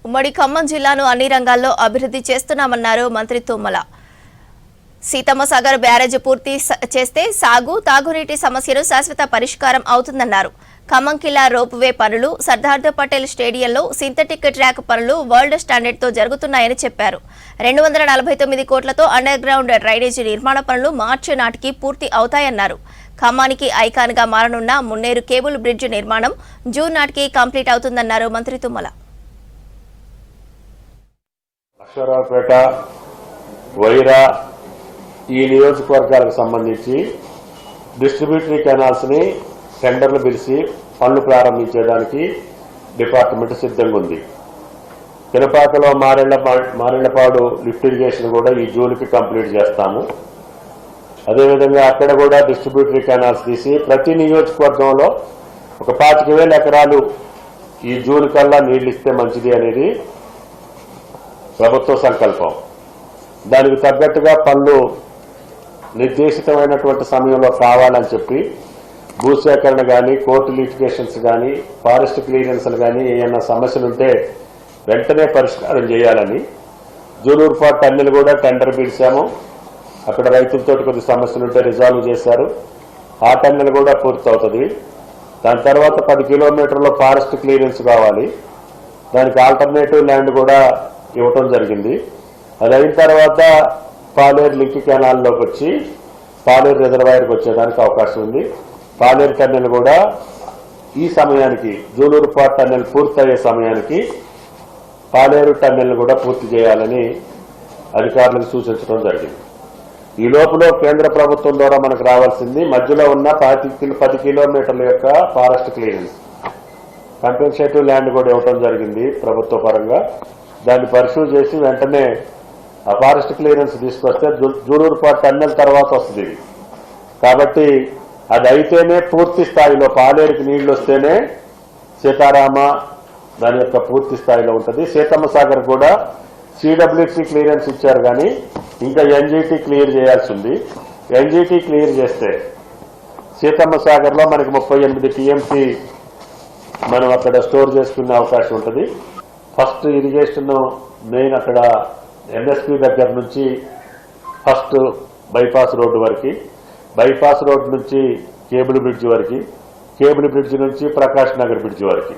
ఉమ్మడి ఖమ్మం జిల్లాను అన్ని రంగాల్లో అభివృద్ధి చేస్తున్నామన్నారు మంత్రి తుమ్మల. సీతమ్మ సాగర్ బ్యారేజ్ పూర్తి చేస్తే సాగు, తాగునీటి సమస్యలు శాశ్వత పరిష్కారం అవుతుందన్నారు. ఖమ్మం కిల్లా రోప్వే పనులు, సర్దార్ పటేల్ స్టేడియంలో సింథటిక్ ట్రాక్ పనులు వరల్డ్ స్టాండర్డ్తో జరుగుతున్నాయని చెప్పారు. 249 కోట్లతో అండర్ గ్రౌండ్ డ్రైనేజీ నిర్మాణ పనులు మార్చి నాటికి పూర్తి అవుతాయన్నారు. ఖమ్మానికి ఐకాన్గా మారనున్న మున్నేరు కేబుల్ బ్రిడ్జ్ నిర్మాణం జూన్ నాటికి కంప్లీట్ అవుతుందన్నారు మంత్రి తుమ్మల. అక్షరాపేట, వైరా ఈ నియోజకవర్గాలకు సంబంధించి డిస్ట్రిబ్యూటరీ కెనాల్స్ ని టెండర్లు పిలిచి పనులు ప్రారంభించడానికి డిపార్ట్మెంట్ సిద్ధంగా ఉంది. పినపాకలో మారెళ్లపాడు లిఫ్ట్ ఇరిగేషన్ కూడా ఈ జూన్కి కంప్లీట్ చేస్తాము. అదేవిధంగా అక్కడ కూడా డిస్ట్రిబ్యూటరీ కెనాల్స్ తీసి ప్రతి నియోజకవర్గంలో ఒక 25,000 ఎకరాలు ఈ జూన్ కల్లా నీళ్లు ఇస్తే మంచిది అనేది ప్రభుత్వ సంకల్పం. దానికి తగ్గట్టుగా పనులు నిర్దేశితమైనటువంటి సమయంలో కావాలని చెప్పి భూసేకరణ కానీ, కోర్టు లిటిగేషన్స్ కానీ, ఫారెస్ట్ క్లియరెన్స్లు కానీ ఏమైనా సమస్యలుంటే వెంటనే పరిష్కారం చేయాలని జూలూరుపాటు టన్నెల్ కూడా టెండర్ పిలిచాము. అక్కడ రైతులతో కొద్ది సమస్యలుంటే రిజాల్వ్ చేశారు. ఆ టన్నెల్ కూడా పూర్తవుతుంది. దాని తర్వాత 10 కిలోమీటర్ల ఫారెస్ట్ క్లియరెన్స్ కావాలి. దానికి ఆల్టర్నేటివ్ ల్యాండ్ కూడా ఇవ్వటం జరిగింది. అది అయిన తర్వాత పాలేరు లింక్ కెనాల్లోకి వచ్చి పాలేరు రిజర్వాయర్కి వచ్చేదానికి అవకాశం ఉంది. పాలేరు టన్నెల్ కూడా ఈ సమయానికి జూలూరుపాటు టన్నెల్ పూర్తయ్యే సమయానికి పాలేరు టన్నెల్ కూడా పూర్తి చేయాలని అధికారులకు సూచించడం జరిగింది. ఈ లోపల కేంద్ర ప్రభుత్వం ద్వారా మనకు రావాల్సింది మధ్యలో ఉన్న 10 కిలోమీటర్ల యొక్క ఫారెస్ట్ క్లియరెన్స్, కంపెన్సేటివ్ ల్యాండ్ కూడా ఇవ్వడం జరిగింది ప్రభుత్వ పరంగా. దాన్ని పరిశీలి చేసి వెంటనే ఆ ఫారెస్ట్ క్లియరెన్స్ తీసుకొస్తే జూలూరుపాటు టన్నెల్ తర్వాత వస్తుంది. కాబట్టి అది అయితేనే పూర్తి స్థాయిలో పాలేరుకి నీళ్లు వస్తేనే సీతారామ దాని యొక్క పూర్తి స్థాయిలో ఉంటుంది. సీతమ్మ సాగర్ కూడా సిడబ్ల్యూసీ క్లియరెన్స్ ఇచ్చారు కానీ ఇంకా ఎన్జీటీ క్లియర్ చేయాల్సి ఉంది. ఎన్జీటీ క్లియర్ చేస్తే సీతమ్మ సాగర్లో మనకి 38 టీఎంసీ మనం అక్కడ స్టోర్ చేసుకునే అవకాశం ఉంటుంది. ఫస్ట్ ఇరిగేషన్ మెయిన్ అక్కడ ఎన్ఎస్పీ దగ్గర నుంచి ఫస్ట్ బైపాస్ రోడ్డు వరకు, బైపాస్ రోడ్డు నుంచి కేబుల్ బ్రిడ్జ్ వరకు, కేబుల్ బ్రిడ్జ్ నుంచి ప్రకాష్ నగర్ బ్రిడ్జ్ వరకు